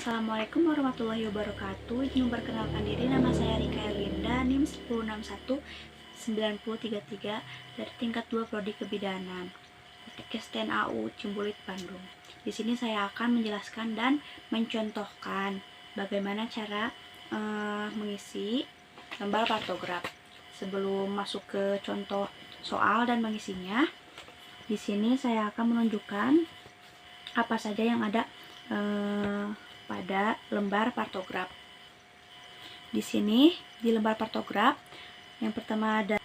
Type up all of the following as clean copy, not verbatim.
Assalamualaikum warahmatullahi wabarakatuh. Izin memperkenalkan diri, nama saya Rika Erlinda, NIM 10619033 dari tingkat 2 Prodi Kebidanan, STN AU Cimbulit, Bandung. Di sini saya akan menjelaskan dan mencontohkan bagaimana cara mengisi lembar partograf. Sebelum masuk ke contoh soal dan mengisinya, di sini saya akan menunjukkan apa saja yang ada pada lembar partograf. Di sini di lembar partograf yang pertama ada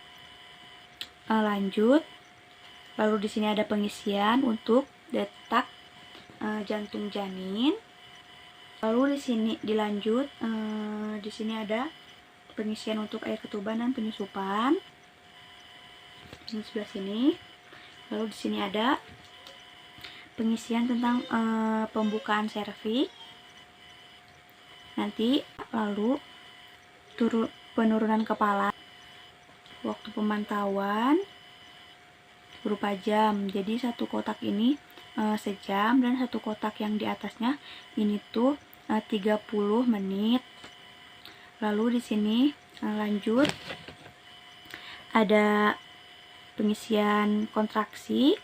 lanjut, lalu di sini ada pengisian untuk detak jantung janin. Lalu di sini dilanjut, di sini ada pengisian untuk air ketuban dan penyusupan. Di sebelah sini. Lalu di sini ada pengisian tentang pembukaan serviks. Nanti lalu penurunan kepala, waktu pemantauan berupa jam. Jadi satu kotak ini sejam, dan satu kotak yang di atasnya ini tuh 30 menit. Lalu di sini lanjut ada pengisian kontraksi.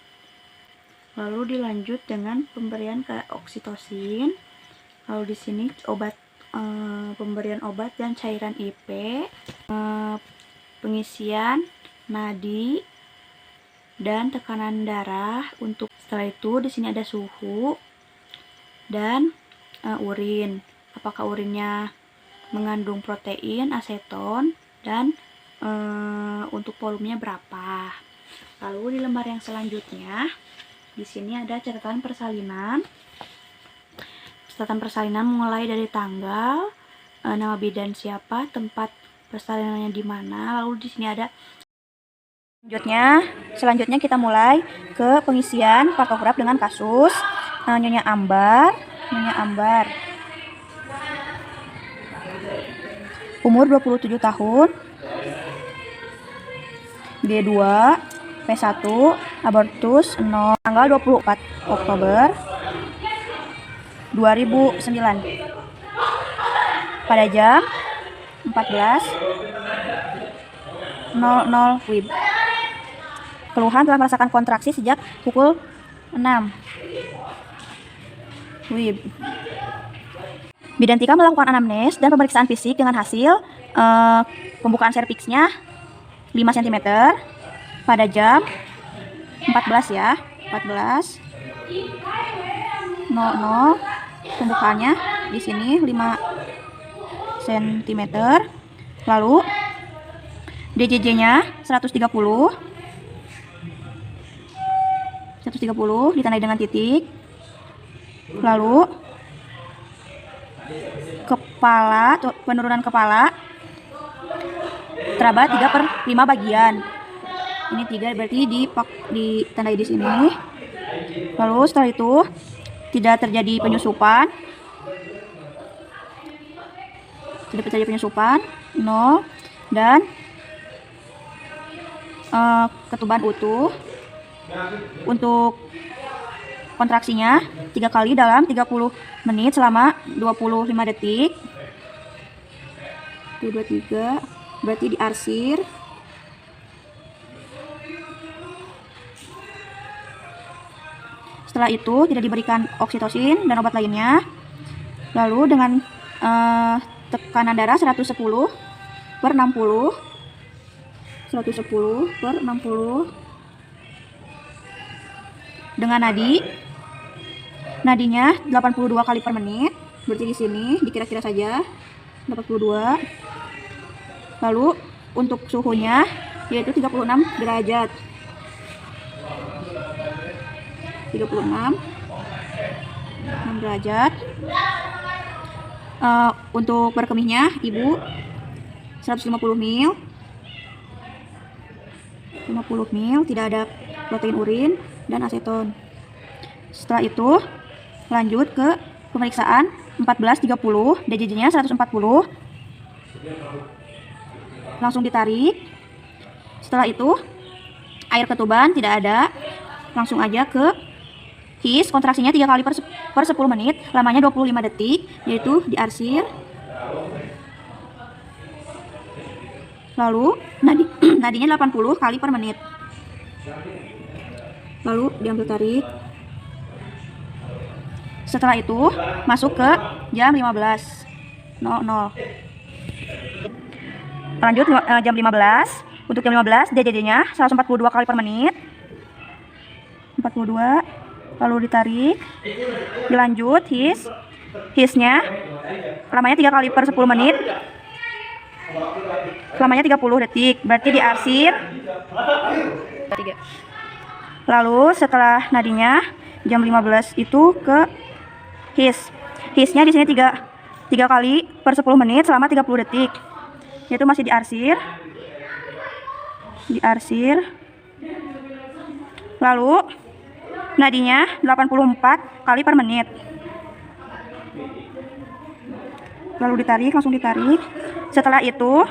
Lalu dilanjut dengan pemberian oksitosin. Lalu di sini pemberian obat dan cairan IP, pengisian nadi dan tekanan darah. Untuk setelah itu di sini ada suhu dan urin. Apakah urinnya mengandung protein, aseton, dan untuk volumenya berapa. Lalu di lembar yang selanjutnya di sini ada catatan persalinan. Catatan persalinan mulai dari tanggal, nama bidan siapa, tempat persalinannya di mana. Lalu di sini ada selanjutnya kita mulai ke pengisian partograf dengan kasus Nyonya Ambar. Umur 27 tahun. G2, P1, abortus 0, tanggal 24 Oktober 2009 pada jam 14.00 WIB. Keluhan telah merasakan kontraksi sejak pukul 6 WIB. Bidan Tika melakukan anamnes dan pemeriksaan fisik dengan hasil pembukaan serviksnya 5 cm pada jam 14 ya, 14.00. Pembukaannya di sini 5 cm. Lalu DJJ-nya 130 ditandai dengan titik. Lalu penurunan kepala teraba 3/5 bagian. Ini 3 berarti ditandai di sini. Lalu setelah itu tidak terjadi penyusupan. 0, dan ketuban utuh. Untuk kontraksinya 3 kali dalam 30 menit selama 25 detik. 23 berarti diarsir. Setelah itu tidak diberikan oksitosin dan obat lainnya. Lalu dengan tekanan darah 110/60 dengan nadinya 82 kali per menit. Berarti di sini dikira-kira saja 82. Lalu untuk suhunya yaitu 36 derajat. 36 derajat. Untuk berkemihnya ibu 150 ml. 50 ml, tidak ada protein urin dan aseton. Setelah itu lanjut ke pemeriksaan 14.30, DJJ-nya 140. Langsung ditarik. Setelah itu air ketuban tidak ada, langsung aja ke his kontraksinya 3 kali per 10 menit, lamanya 25 detik, yaitu diarsir. Lalu nadinya 80 kali per menit. Lalu diambil tarik. Setelah itu masuk ke jam 15.00. Lanjut jam 15. Untuk jam 15 DJJ-nya 142 kali per menit. 42. Lalu ditarik. Dilanjut his-nya lamanya 3 kali per 10 menit. Lamanya 30 detik. Berarti diarsir. Lalu setelah nadinya jam 15 itu ke his-nya di sini 3 kali per 10 menit selama 30 detik. Yaitu masih diarsir. Lalu nadinya 84 kali per menit. Lalu langsung ditarik. Setelah itu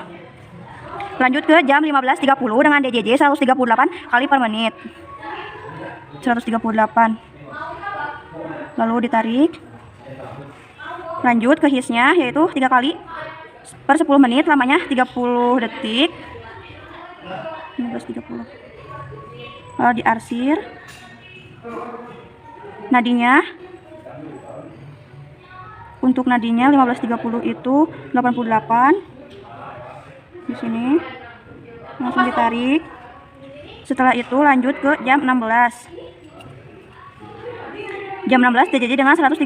lanjut ke jam 15.30 dengan DJJ 138 kali per menit. 138. Lalu ditarik. Lanjut ke his-nya yaitu 3 kali per 10 menit, lamanya 30 detik. 15.30. Lalu diarsir. Nadinya untuk nadinya 15.30 itu 88. Di sini langsung ditarik. Setelah itu lanjut ke jam 16. Jam 16 DJJ dengan 134.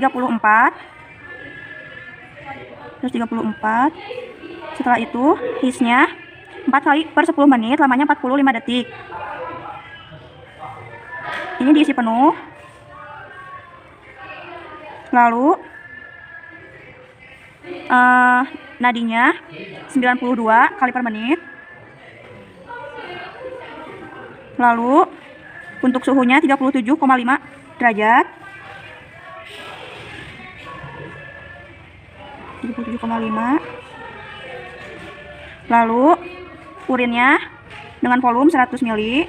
Setelah itu his-nya 4 kali per 10 menit, lamanya 45 detik. Ini diisi penuh. Lalu nadinya 92 kali per menit. Lalu untuk suhunya 37,5 derajat. 37,5. Lalu urinnya dengan volume 100 ml.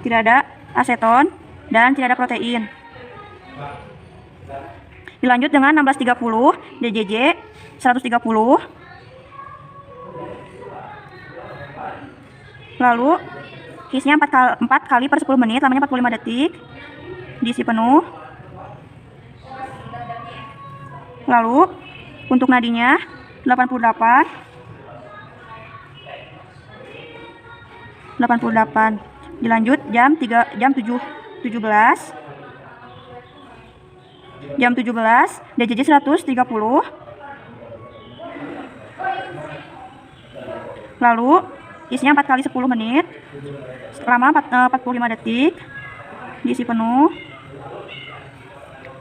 Tidak ada aseton dan tidak ada protein. Dilanjut dengan 16.30 DJJ 130. Lalu his-nya 4 kali per 10 menit, lamanya 45 detik. Diisi penuh. Lalu untuk nadinya 88. Dilanjut jam 17. Jam 17 DJJ 130. Lalu isinya 4 kali 10 menit, lama 45 detik. Diisi penuh.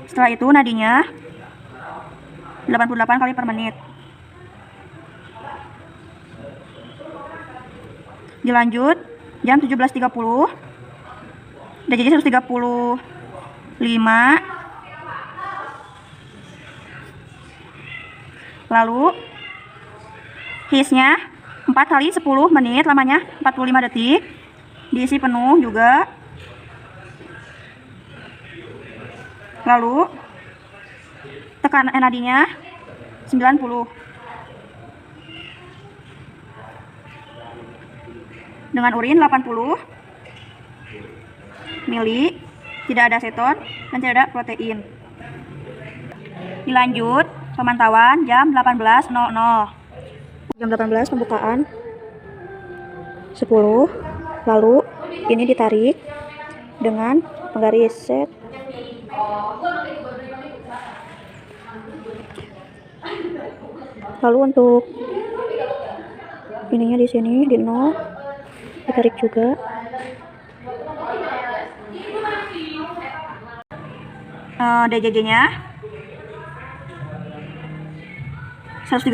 Setelah itu nadinya 88 kali per menit. Dilanjut jam 17.30 DJJ 135. Lalu his-nya 4 kali 10 menit, lamanya 45 detik. Diisi penuh juga. Lalu tekanan nadinya 90. Dengan urin 80 ml, tidak ada aseton dan tidak ada protein. Dilanjut pemantauan jam 18.00. Jam 18 pembukaan 10. Lalu ini ditarik dengan penggaris set. Lalu untuk ininya di sini di 0 ditarik juga. DJJ-nya 132.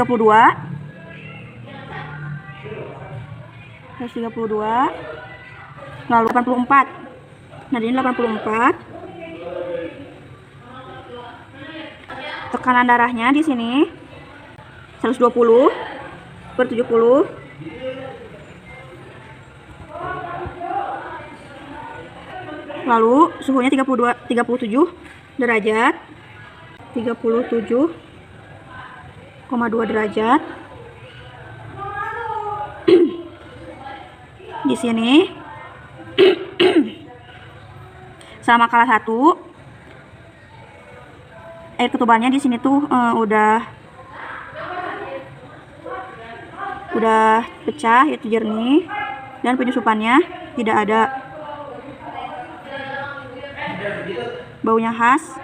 Lalu 84. Nadinya 84. Tekanan darahnya di sini 120/70. Lalu suhunya 37 derajat. 37,2 derajat. Di sini selama kelas 1 air ketubannya di sini tuh udah pecah, itu jernih, dan penyusupannya tidak ada. Baunya khas.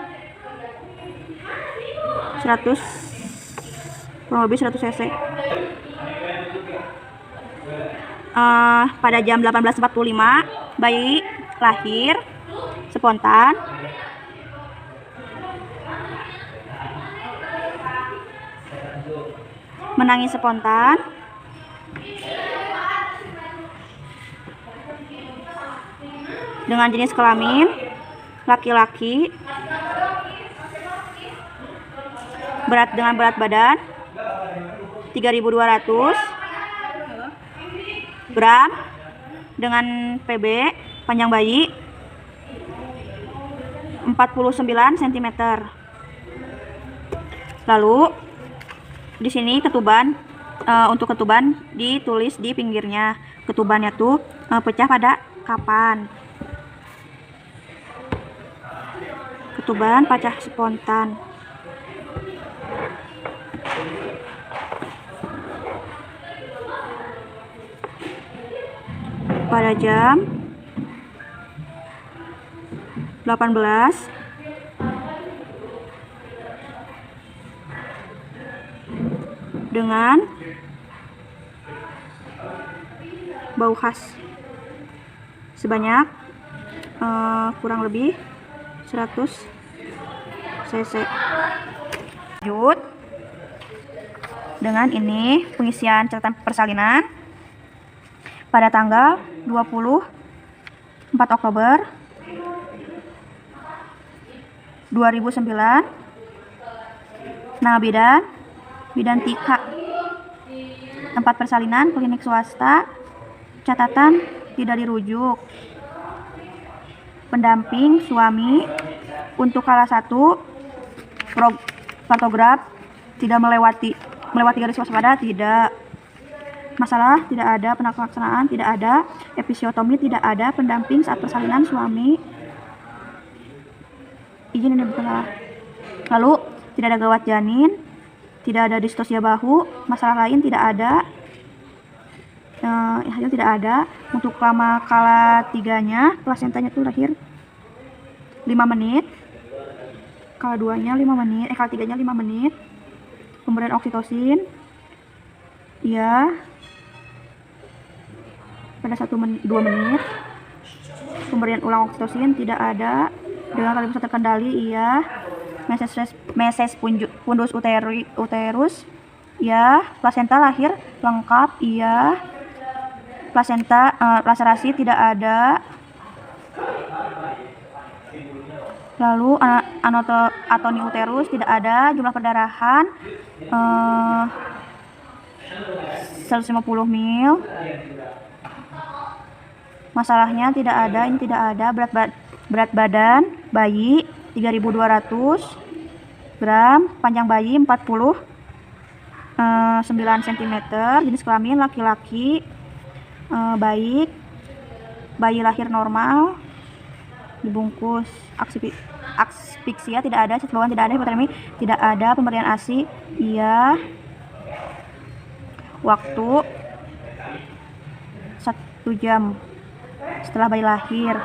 Kurang lebih 100 cc. Pada jam 18.45 bayi lahir spontan. Menangis spontan. Dengan jenis kelamin laki-laki. Dengan berat badan 3.200 gram, dengan PB panjang bayi 49 cm. Lalu di sini ketuban, untuk ketuban ditulis di pinggirnya. Ketubannya tuh pecah pada kapan? Ketuban pecah spontan. Pada jam 18 dengan bau khas sebanyak kurang lebih 100 cc. Lanjut dengan ini pengisian catatan persalinan pada tanggal 24 Oktober 2009. Nama bidan Tika, tempat persalinan klinik swasta, catatan tidak dirujuk. Pendamping suami untuk kelas 1 pantograf tidak melewati garis waspada, tidak. Masalah tidak ada, pelaksanaan tidak ada, episiotomi tidak ada, pendamping saat persalinan suami. Izin ini bukan. Lalu tidak ada gawat janin, tidak ada distosia bahu, masalah lain tidak ada. Hasil tidak ada. Untuk lama kala 3-nya, plasentanya tuh lahir 5 menit. Kala 2-nya 5 menit, kala 3-nya 5 menit. Pemberian oksitosin, iya, pada 2 menit. Pemberian ulang oksitosin tidak ada. Dengan kali pusat terkendali, iya. Meses fundus uterus, iya. Plasenta lahir lengkap, iya. Plasenta laserasi tidak ada. Lalu atoni uterus tidak ada. Jumlah perdarahan 150 ml. Masalahnya tidak ada, ini tidak ada. Berat badan bayi 3.200 gram, panjang bayi 49 cm, jenis kelamin laki-laki, bayi lahir normal, dibungkus. Aspiksia tidak ada, bawaan tidak ada, hipotermi tidak ada, pemberian ASI iya. Waktu 1 jam setelah bayi lahir,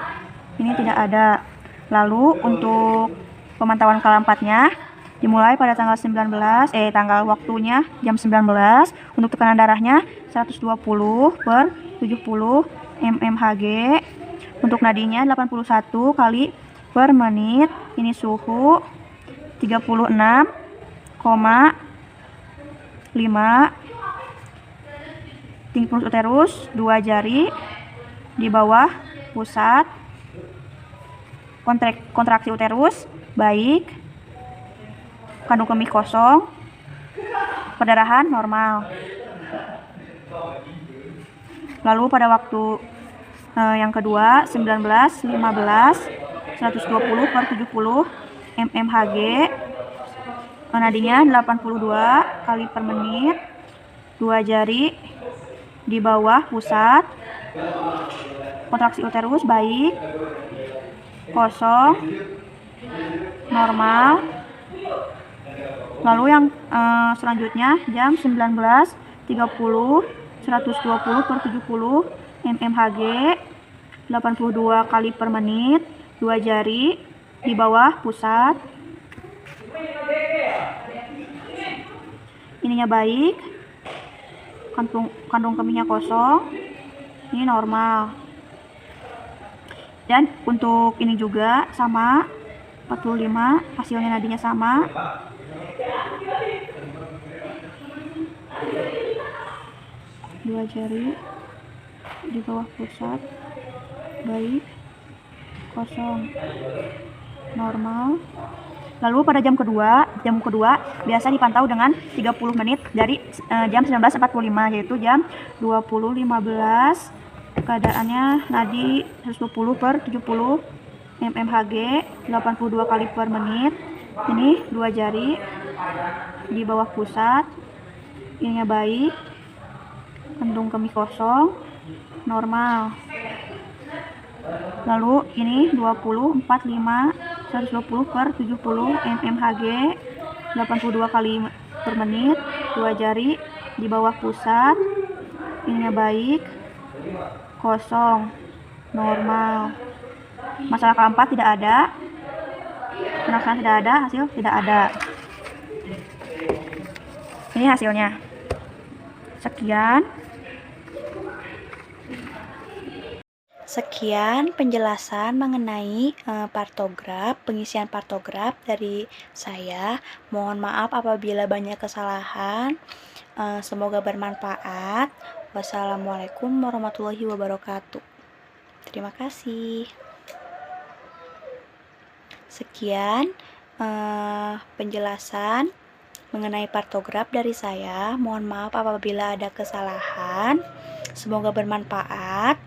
ini tidak ada. Lalu untuk pemantauan kala 4-nya dimulai pada tanggal tanggal waktunya jam 19. Untuk tekanan darahnya 120/70 mmHg. Untuk nadinya 81 kali per menit. Ini suhu 36,5. Tinggi fundus uterus 2 jari di bawah pusat. Kontraksi uterus baik. Kandung kemih kosong. Perdarahan normal. Lalu pada waktu Yang kedua 19, 15, 120 per 70 mmHg. Nadinya 82 kali per menit. 2 jari di bawah pusat. Kontraksi uterus baik, kosong, normal. Lalu yang selanjutnya jam 19.30, 120 per 70 mmHg, 82 kali per menit, 2 jari di bawah pusat. Ininya baik, kandung kemihnya kosong, ini normal. Dan untuk ini juga sama, 45, hasilnya nadinya sama. Dua jari di bawah pusat, baik, kosong, normal. Lalu pada jam kedua biasa dipantau dengan 30 menit dari jam 19.45, yaitu jam 20.15. Keadaannya nadi 120 per 70 mmHg, 82 kali per menit. Ini 2 jari di bawah pusat, ininya baik, kandung kemih kosong, normal. Lalu ini 20, 45, 120 per 70 mmHg, 82 kali per menit, 2 jari di bawah pusat, ininya baik, kosong, normal. Masalah keempat tidak ada, penaksan tidak ada, hasil tidak ada. Ini hasilnya. Sekian penjelasan mengenai pengisian partograf dari saya. Mohon maaf apabila banyak kesalahan. Semoga bermanfaat. Wassalamualaikum warahmatullahi wabarakatuh. Terima kasih. Sekian penjelasan mengenai partograf dari saya. Mohon maaf apabila ada kesalahan. Semoga bermanfaat.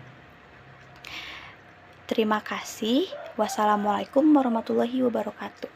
Terima kasih. Wassalamualaikum warahmatullahi wabarakatuh.